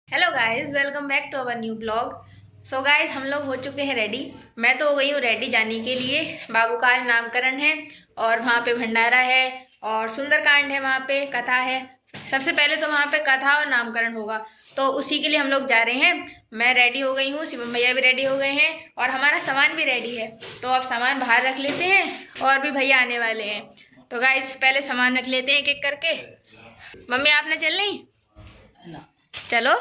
Hello guys, welcome back to our new blog. So guys, हम लोग हो चुके हैं रेडी। मैं तो हो गई हूँ रेडी जाने के लिए। बाबू का आज नामकरण है और वहाँ पे भंडारा है और सुंदरकांड है, वहाँ पे कथा है। सबसे पहले तो वहाँ पे कथा और नामकरण होगा, तो उसी के लिए हम लोग जा रहे हैं। मैं रेडी हो गई हूँ, शिवम भैया भी रेडी हो गए हैं और हमारा सामान भी रेडी है। तो अब सामान बाहर रख लेते हैं और भी भैया आने वाले हैं। तो गाइस पहले सामान रख लेते हैं एक एक करके। मम्मी आपने चल नहीं? चलो।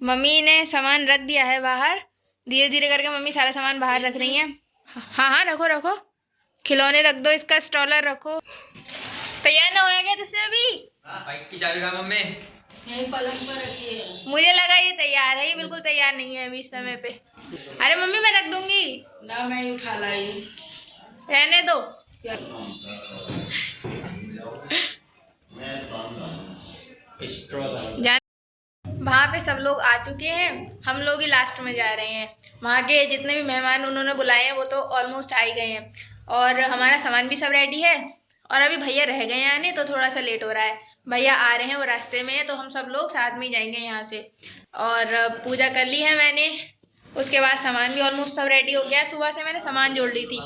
मम्मी ने सामान रख दिया है बाहर। धीरे धीरे करके मम्मी सारा सामान बाहर रख रही हैं। हाँ हाँ, रखो रखो। खिलौने रख दो, इसका स्टॉलर रखो। तैयार ना होया क्या तुझसे अभी? बाइक की चाबी कहाँ मम्मी? यहीं पलंग पर रखी है। मुझे लगा ये तैयार है, ये बिल्कुल तैयार नहीं है अभी इस समय पे। अरे मम्मी मैं रख दूंगी ना, नहीं उठा लाई, रहने दो। वहाँ पे सब लोग आ चुके हैं, हम लोग ही लास्ट में जा रहे हैं। वहाँ के जितने भी मेहमान उन्होंने बुलाए हैं वो तो ऑलमोस्ट आ ही गए हैं और हमारा सामान भी सब रेडी है। और अभी भैया रह गए हैं आने, तो थोड़ा सा लेट हो रहा है। भैया आ रहे हैं, वो रास्ते में है, तो हम सब लोग साथ में ही जाएंगे यहाँ से। और पूजा कर ली है मैंने। उसके बाद सामान भी ऑलमोस्ट सब रेडी हो गया। सुबह से मैंने सामान जोड़ ली थी,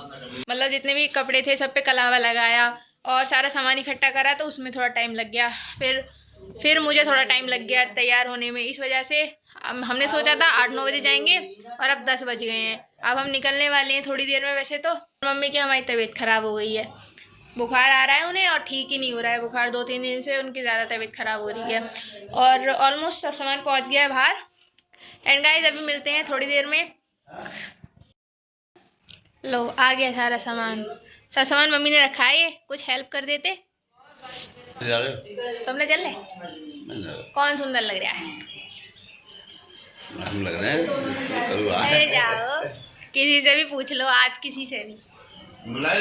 मतलब जितने भी कपड़े थे सब पे कलावा लगाया और सारा सामान इकट्ठा करा, तो उसमें थोड़ा टाइम लग गया। फिर मुझे थोड़ा टाइम लग गया तैयार होने में। इस वजह से हमने सोचा था 8-9 बजे जाएंगे और अब 10 बज गए हैं। अब हम निकलने वाले हैं थोड़ी देर में। वैसे तो मम्मी की हमारी तबीयत ख़राब हो गई है, बुखार आ रहा है उन्हें और ठीक ही नहीं हो रहा है। बुखार 2-3 दिन से उनकी ज़्यादा तबीयत ख़राब हो रही है और ऑलमोस्ट सब सामान पहुँच गया है बाहर। एंड गाइस अभी मिलते हैं थोड़ी देर में। लो आ गया सारा सामान। सब सामान मम्मी ने रखा है, ये कुछ हेल्प कर देते। तुमने चल ले? कौन सुंदर लग रहा है? हम लग रहे हैं। अरे जाओ, किसी से भी पूछ लो, आज किसी से भी।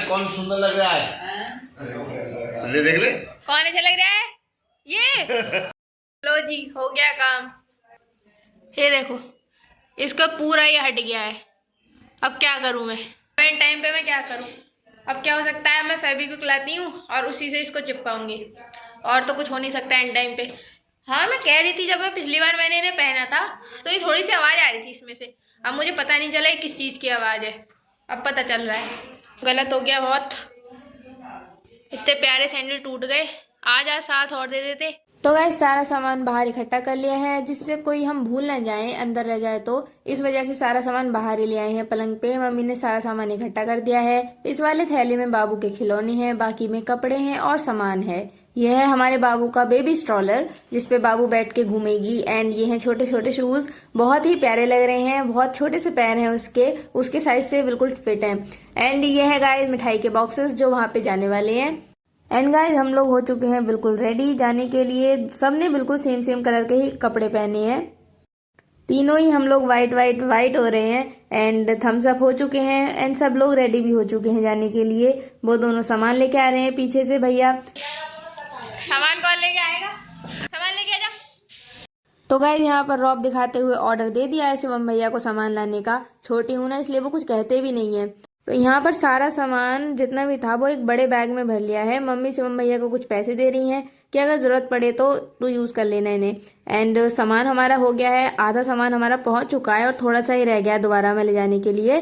कौन सुंदर लग रहा है? ले देख ले कौन अच्छा लग रहा है ये। लो जी, हो गया काम। ये देखो, इसका पूरा ही हट गया है। अब क्या करूं मैं टाइम पे मैं क्या करूं? अब क्या हो सकता है, मैं फेविक्विक लाती हूँ और उसी से इसको चिपकाऊंगी, और तो कुछ हो नहीं सकता एंड टाइम पे। हाँ मैं कह रही थी, जब मैं पिछली बार मैंने इन्हें पहना था तो ये थोड़ी सी आवाज़ आ रही थी इसमें से। अब मुझे पता नहीं चला किस चीज़ की आवाज़ है, अब पता चल रहा है। गलत हो गया बहुत, इतने प्यारे सैंडल टूट गए। आज साथ और दे देते। तो गाइस सारा सामान बाहर इकट्ठा कर लिया है, जिससे कोई हम भूल ना जाएं, अंदर रह जाए तो। इस वजह से सारा सामान बाहर ही ले आए हैं। पलंग पे मम्मी ने सारा सामान इकट्ठा कर दिया है। इस वाले थैले में बाबू के खिलौने हैं, बाकी में कपड़े हैं और सामान है। यह है हमारे बाबू का बेबी स्ट्रॉलर, जिसपे बाबू बैठ के घूमेगी। एंड ये हैं छोटे छोटे शूज, बहुत ही प्यारे लग रहे हैं। बहुत छोटे से पैर हैं उसके साइज से बिल्कुल फिट हैं। एंड ये है गाइस मिठाई के बॉक्सेस जो वहाँ पे जाने वाले हैं। एंड गाइस हम लोग हो चुके हैं बिल्कुल रेडी जाने के लिए। सबने बिल्कुल सेम सेम कलर के ही कपड़े पहने हैं। तीनों ही हम लोग वाइट वाइट वाइट हो रहे हैं। एंड थम्स अप हो चुके हैं एंड सब लोग रेडी भी हो चुके हैं जाने के लिए। वो दोनों सामान लेके आ रहे हैं पीछे से। भैया सामान कौन लेके आएगा? सामान लेके आ जा। तो गाइस यहाँ पर रॉब दिखाते हुए ऑर्डर दे दिया है शिवम भैया को सामान लाने का। छोटी हूँ ना, इसलिए वो कुछ कहते भी नहीं है। तो यहाँ पर सारा सामान जितना भी था वो एक बड़े बैग में भर लिया है। मम्मी शिवम भैया को कुछ पैसे दे रही हैं कि अगर ज़रूरत पड़े तो तू यूज़ कर लेना इन्हें। एंड सामान हमारा हो गया है, आधा सामान हमारा पहुँच चुका है और थोड़ा सा ही रह गया है दोबारा में ले जाने के लिए।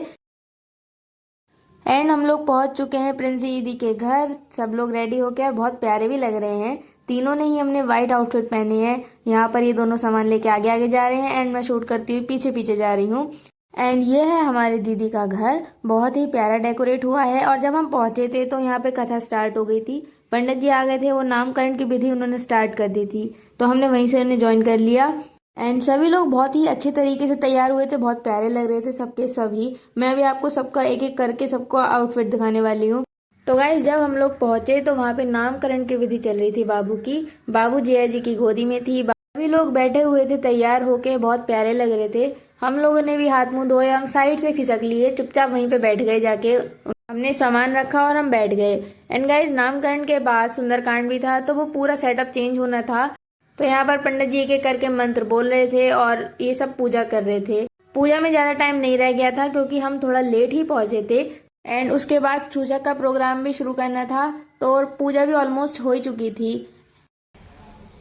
एंड हम लोग पहुँच चुके हैं प्रिंसी दीदी के घर। सब लोग रेडी हो गए और बहुत प्यारे भी लग रहे हैं। तीनों ने ही हमने वाइट आउटफिट पहने हैं। यहाँ पर ये दोनों सामान लेके आगे आगे जा रहे हैं एंड मैं शूट करती हुई पीछे पीछे जा रही हूँ। एंड ये है हमारी दीदी का घर, बहुत ही प्यारा डेकोरेट हुआ है। और जब हम पहुंचे थे तो यहाँ पे कथा स्टार्ट हो गई थी। पंडित जी आ गए थे, वो नामकरण की विधि उन्होंने स्टार्ट कर दी थी, तो हमने वहीं से उन्हें ज्वाइन कर लिया। एंड सभी लोग बहुत ही अच्छे तरीके से तैयार हुए थे, बहुत प्यारे लग रहे थे सबके सभी। मैं भी आपको सबका एक एक करके सबको आउटफिट दिखाने वाली हूँ। तो गाइस जब हम लोग पहुंचे तो वहाँ पे नामकरण की विधि चल रही थी बाबू की। बाबू जया जी की गोदी में थी। सभी लोग बैठे हुए थे तैयार होके, बहुत प्यारे लग रहे थे। हम लोगों ने भी हाथ मुंह धोए, हम साइड से खिसक लिए, चुपचाप वहीं पे बैठ गए जाके। हमने सामान रखा और हम बैठ गए। एंड गाइस नामकरण के बाद सुंदरकांड भी था, तो वो पूरा सेटअप चेंज होना था। तो यहाँ पर पंडित जी एक एक करके मंत्र बोल रहे थे और ये सब पूजा कर रहे थे। पूजा में ज़्यादा टाइम नहीं रह गया था क्योंकि हम थोड़ा लेट ही पहुँचे थे। एंड उसके बाद चूचक का प्रोग्राम भी शुरू करना था, तो पूजा भी ऑलमोस्ट हो ही चुकी थी।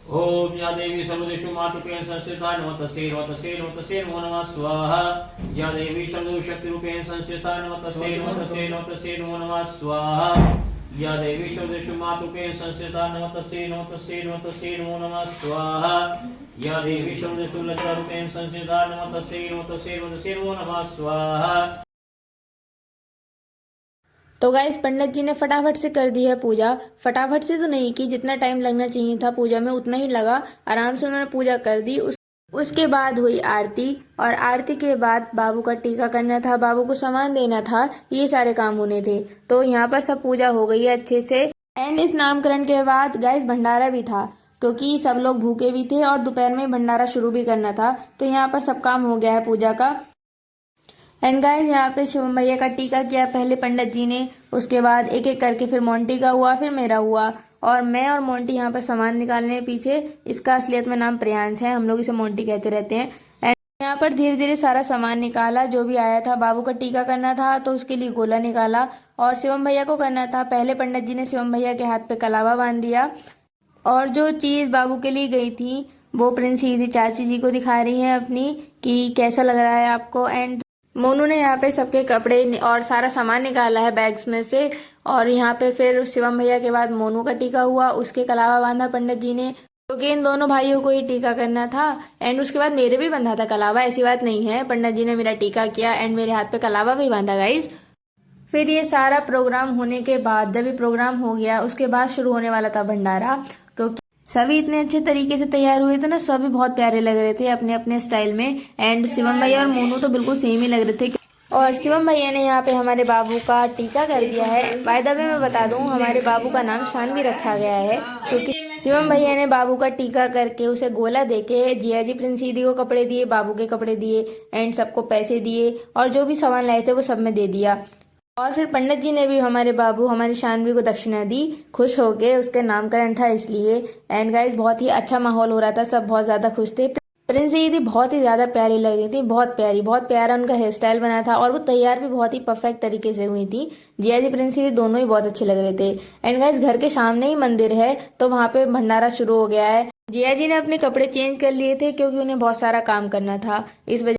ओम या देवी सर्वदेषु मातृरूपेण संस्थिता नमस्तस्यै नमस्तस्यै नमस्तस्यै नमो नमः स्वाहा। या देवी सर्वशक्तिरूपेण संस्थिता नमस्तस्यै नमस्तस्यै नमस्तस्यै नमो नमः स्वाहा। या देवी सर्वदेषु मातृरूपेण संस्थिता नमस्तस्यै नमस्तस्यै नमस्तस्यै नमो नमः स्वाहा। या देवी सर्वदेषु लज्जारूपेण संस्थिता नमस्तस्यै नमस्तस्यै नमस्तस्यै नमो नमः स्वाहा। तो गाइस पंडित जी ने फटाफट से कर दी है पूजा। फटाफट से तो नहीं की, जितना टाइम लगना चाहिए था पूजा में उतना ही लगा। आराम से उन्होंने पूजा कर दी। उसके बाद हुई आरती, और आरती के बाद बाबू का टीका करना था, बाबू को सामान देना था, ये सारे काम होने थे। तो यहाँ पर सब पूजा हो गई है अच्छे से। एंड इस नामकरण के बाद गाइस भंडारा भी था, क्योंकि सब लोग भूखे भी थे और दोपहर में भंडारा शुरू भी करना था। तो यहाँ पर सब काम हो गया है पूजा का। एंड गाइस यहाँ पे शिवम भैया का टीका किया पहले पंडित जी ने, उसके बाद एक एक करके फिर मोंटी का हुआ, फिर मेरा हुआ, और मैं और मोंटी यहाँ पर सामान निकालने पीछे। इसका असलियत में नाम प्रियांश है, हम लोग इसे मोंटी कहते रहते हैं। एंड यहाँ पर धीरे धीरे सारा सामान निकाला जो भी आया था। बाबू का टीका करना था तो उसके लिए गोला निकाला, और शिवम भैया को करना था। पहले पंडित जी ने शिवम भैया के हाथ पे कलावा बांध दिया, और जो चीज़ बाबू के लिए गई थी वो प्रिंस दीदी चाची जी को दिखा रही हैं अपनी कि कैसा लग रहा है आपको। एंड मोनू ने यहाँ पे सबके कपड़े और सारा सामान निकाला है बैग्स में से, और यहाँ पे फिर शिवम भैया के बाद मोनू का टीका हुआ, उसके कलावा बांधा पंडित जी ने, क्योंकि इन दोनों भाइयों को ही टीका करना था। एंड उसके बाद मेरे भी बंधा था कलावा, ऐसी बात नहीं है, पंडित जी ने मेरा टीका किया एंड मेरे हाथ पे कलावा भी बांधा गाइज। फिर ये सारा प्रोग्राम होने के बाद, जब ये प्रोग्राम हो गया उसके बाद शुरू होने वाला था भंडारा, क्योंकि सभी इतने अच्छे तरीके से तैयार हुए थे ना, सभी बहुत प्यारे लग रहे थे अपने अपने स्टाइल में। एंड शिवम भैया और मोनू तो बिल्कुल सेम ही लग रहे थे। और शिवम भैया ने यहाँ पे हमारे बाबू का टीका कर दिया है। बाय द वे मैं बता दूं, हमारे बाबू का नाम शान भी रखा गया है, क्योंकि शिवम भैया ने बाबू का टीका करके उसे गोला देके जिया जी प्रिंस दीदी को कपड़े दिए, बाबू के कपड़े दिए, एंड सबको पैसे दिए, और जो भी सामान लाए थे वो सब में दे दिया। और फिर पंडित जी ने भी हमारे बाबू हमारी शानवी को दक्षिणा दी, खुश हो गए, उसके नामकरण था इसलिए। एंड गाइस बहुत ही अच्छा माहौल हो रहा था, सब बहुत ज्यादा खुश थे। प्रिंस दीदी बहुत ही ज्यादा प्यारी लग रही थी, बहुत प्यारी, बहुत प्यारा उनका हेयर स्टाइल बना था, और वो तैयार भी बहुत ही परफेक्ट तरीके से हुई थी। जिया जी प्रिंस दीदी दोनों ही बहुत अच्छे लग रहे थे। एंड गाइस घर के सामने ही मंदिर है, तो वहाँ पे भंडारा शुरू हो गया है। जिया जी ने अपने कपड़े चेंज कर लिए थे क्योंकि उन्हें बहुत सारा काम करना था, इस वजह।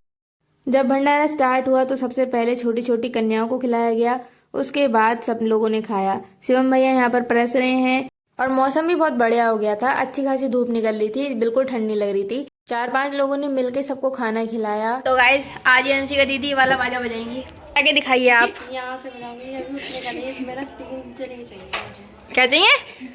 जब भंडारा स्टार्ट हुआ तो सबसे पहले छोटी छोटी कन्याओं को खिलाया गया, उसके बाद सब लोगों ने खाया। शिवम भैया यहाँ पर परस रहे हैं, और मौसम भी बहुत बढ़िया हो गया था, अच्छी खासी धूप निकल रही थी, बिल्कुल ठंडी लग रही थी। 4-5 लोगों ने मिलकर सबको खाना खिलाया। तो गाइस आज अंशी का दीदी वाला बाजा बजाएंगी, आगे दिखाइए आप। यहाँ से बजाऊंगी, अभी उठने का नहीं, इसमें ना 3 जने चाहिए मुझे। क्या चाहिए?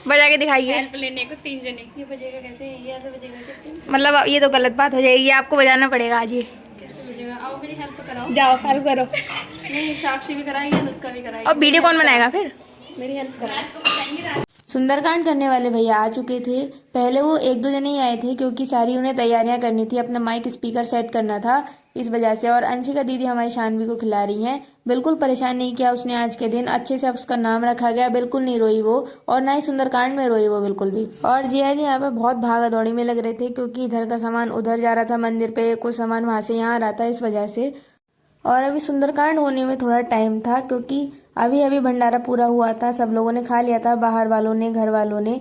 बजा के दिखाइए। हेल्प लेने को 3 जने। ये बजेगा कैसे? ये ऐसे बजेगा क्या? मतलब ये तो गलत बात हो जाएगी, आपको बजाना पड़ेगा आज ये। कैसे बजेगा? आओ मेरी हेल्प कराओ। जाओ हेल्प करो। नहीं, साक्षी भी कराएंगे, अनुष्का भी कराएंगे। और वीडियो कौन बनाएगा फिर? मेरी हेल्प कराओ। सुंदरकांड करने वाले भैया आ चुके थे। पहले वो 1-2 जने ही आए थे, क्योंकि सारी उन्हें तैयारियां करनी थी, अपना माइक स्पीकर सेट करना था, इस वजह से। और अंशिका दीदी हमारी शानवी को खिला रही हैं, बिल्कुल परेशान नहीं किया उसने आज के दिन, अच्छे से उसका नाम रखा गया, बिल्कुल नहीं रोई वो, और ना ही सुंदरकांड में रोई वो बिल्कुल भी। और जिया जी यहाँ पे बहुत भागा दौड़ी में लग रहे थे, क्योंकि इधर का सामान उधर जा रहा था मंदिर पे, कुछ सामान वहाँ से यहाँ आ रहा था, इस वजह से। और अभी सुंदरकांड होने में थोड़ा टाइम था, क्योंकि अभी अभी भंडारा पूरा हुआ था, सब लोगों ने खा लिया था, बाहर वालों ने, घर वालों ने।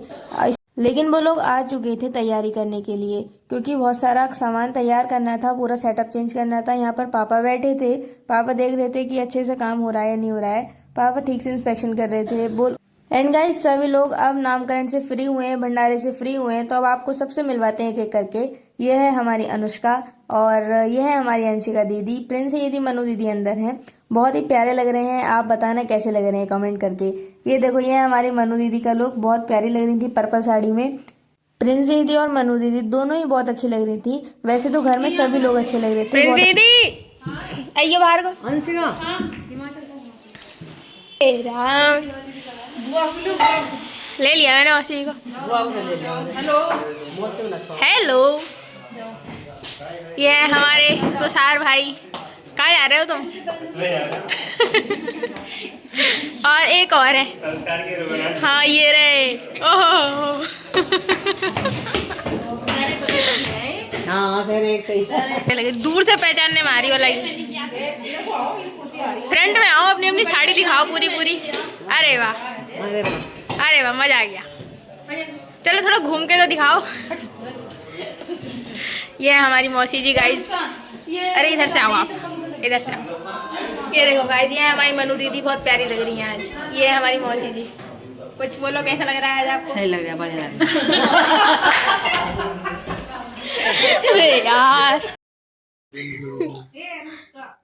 लेकिन वो लोग आ चुके थे तैयारी करने के लिए, क्योंकि बहुत सारा सामान तैयार करना था, पूरा सेटअप चेंज करना था। यहाँ पर पापा बैठे थे, पापा देख रहे थे कि अच्छे से काम हो रहा है या नहीं हो रहा है, पापा ठीक से इंस्पेक्शन कर रहे थे। एंड गाइस सभी लोग अब नामकरण से फ्री हुए हैं, भंडारे से फ्री हुए हैं, तो अब आपको सबसे मिलवाते हैं एक एक करके। ये है हमारी अनुष्का, और ये है हमारी अंशिका दीदी, प्रिंस दीदी, मनु दीदी अंदर हैं, बहुत ही प्यारे लग रहे हैं। आप बताना कैसे लग रहे हैं कमेंट करके। ये देखो, ये है हमारी मनु दीदी का लुक, बहुत प्यारी लग रही थी पर्पल साड़ी में। प्रिंस दीदी और मनु दीदी दोनों ही बहुत अच्छी लग रही थी, वैसे तो घर में सभी लोग अच्छे लग रहे थे। प्रिंस दीदी आइए बाहर को। ले लिया मैंने उसी को। हेलो, ये है हमारे तुषार भाई। कहाँ जा रहे हो तुम? और एक और है, हाँ ये रहे। ओह लगे दूर से पहचानने में आ रही हो लगी। फ्रंट में आओ, अपनी अपनी साड़ी दिखाओ पूरी पूरी। अरे वाह, अरे वाह, मजा आ गया। चलो थोड़ा घूम के तो दिखाओ। ये है हमारी मौसी जी गाइस। अरे इधर से आओ आप, इधर से आओ। ये देखो गाइस, ये है हमारी मनु दीदी, बहुत प्यारी लग रही है आज। ये है हमारी मौसी जी। कुछ बोलो, कैसा लग रहा है आज आपको? सही लग रहा है, बढ़िया लग रहा है। यार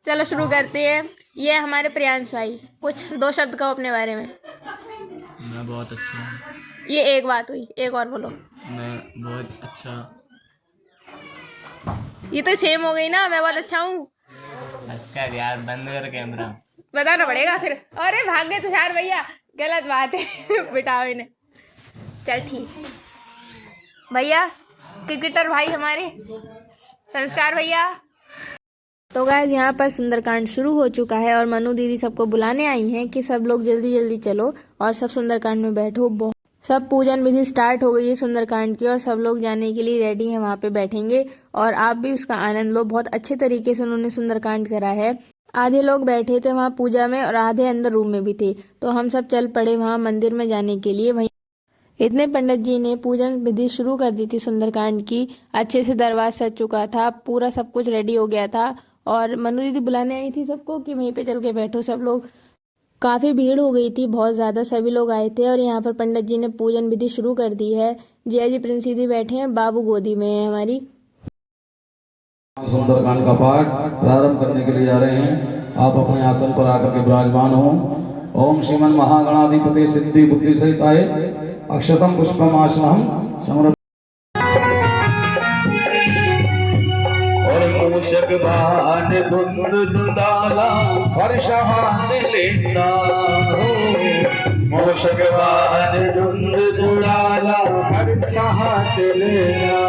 चलो शुरू करते हैं। ये है हमारे प्रियांश भाई, कुछ 2 शब्द कहो अपने बारे में। मैं बहुत अच्छा हूँ। ये एक बात हुई, एक और बोलो। मैं बहुत अच्छा। ये तो सेम हो गई ना, मैं बहुत अच्छा हूँ। कर यार, बंद कर कैमरा। बताना पड़ेगा फिर। अरे भाग गए तुषार भैया, गलत बात है। बिठाओ इन्हें। चल ठीक भैया, क्रिकेटर भाई हमारे संस्कार भैया। तो गाइस यहाँ पर सुंदरकांड शुरू हो चुका है और मनु दीदी सबको बुलाने आई हैं कि सब लोग जल्दी जल्दी चलो और सब सुंदरकांड में बैठो। सब पूजन विधि स्टार्ट हो गई है सुंदरकांड की और सब लोग जाने के लिए रेडी हैं, वहाँ पे बैठेंगे और आप भी उसका आनंद लो। बहुत अच्छे तरीके से उन्होंने सुंदरकांड करा है। आधे लोग बैठे थे वहाँ पूजा में और आधे अंदर रूम में भी थे, तो हम सब चल पड़े वहाँ मंदिर में जाने के लिए। वहीं इतने पंडित जी ने पूजन विधि शुरू कर दी थी सुंदरकांड की। अच्छे से दरबार सज चुका था, पूरा सब कुछ रेडी हो गया था और मनु दीदी बुलाने आई थी सबको कि वहीं पे चल के बैठो सब लोग। काफी भीड़ हो गई थी, बहुत ज्यादा सभी लोग आए थे और यहाँ पर पंडित जी ने पूजन विधि शुरू कर दी है। जया जी प्रिंस दीदी बैठे हैं, बाबू गोदी में है हमारी। सुंदरकांड का पाठ प्रारंभ करने के लिए जा रहे हैं। आप अपने आसन पर आकर के विराजमान हो। ओम श्रीमन महागणाधिपति सिद्धि बुद्धि सहिताय अक्षतम पुष्पम आसनम समर्पयामि। और मूषक वाहन धुंध धुंधाला हर्षहान लेता हो। मूषक वाहन धुंध धुंधाला हर्षहान लेता।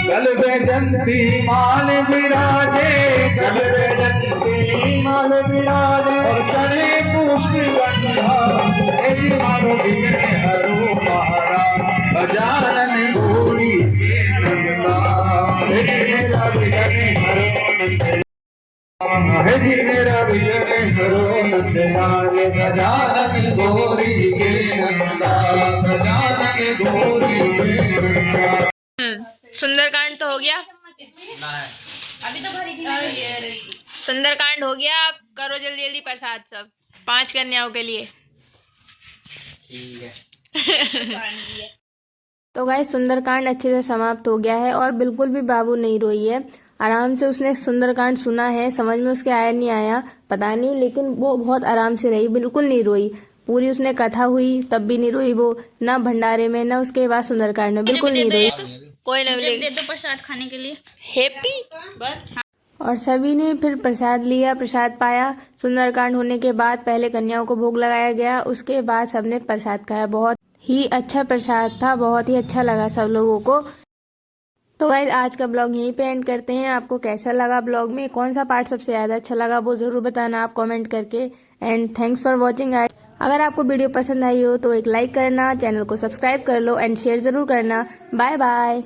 गल बैजंती माल विराजे, गल बैजंती माल विराजे और चढ़े पुष्प गंधा। ऐसी मानो बिगड़े हरो महारा गजानन गौरी के नंदा। मेरा बिगड़े हरो नंदा, मेरा बिगड़े हरो नंदा। गजानन गौरी के नंदा, गजानन गौरी के नंदा। सुंदरकांड तो हो गया, सुंदरकांड हो गया। अब करो जल्दी जल्दी प्रसाद सब 5 कन्याओं के लिए। तो गाइस सुंदरकांड अच्छे से समाप्त हो गया है और बिल्कुल भी बाबू नहीं रोई है। आराम से उसने सुंदरकांड सुना है, समझ में उसके आया नहीं आया पता नहीं, लेकिन वो बहुत आराम से रही, बिल्कुल नहीं रोई। पूरी उसने कथा हुई तब भी नहीं रोई वो, ना भंडारे में ना उसके बाद सुंदरकांड में, बिल्कुल नहीं रोई। कोई नहीं दे दो प्रसाद खाने के लिए। हैप्पी। और सभी ने फिर प्रसाद लिया, प्रसाद पाया। सुंदरकांड होने के बाद पहले कन्याओं को भोग लगाया गया, उसके बाद सबने प्रसाद खाया। बहुत ही अच्छा प्रसाद था, बहुत ही अच्छा लगा सब लोगों को। तो गाइस आज का ब्लॉग यहीं पे एंड करते हैं। आपको कैसा लगा ब्लॉग में, कौन सा पार्ट सबसे ज्यादा अच्छा लगा वो जरूर बताना आप कमेंट करके। And thanks for watching. अगर आपको वीडियो पसंद आई हो तो एक लाइक करना, चैनल को सब्सक्राइब कर लो एंड शेयर जरूर करना। Bye bye.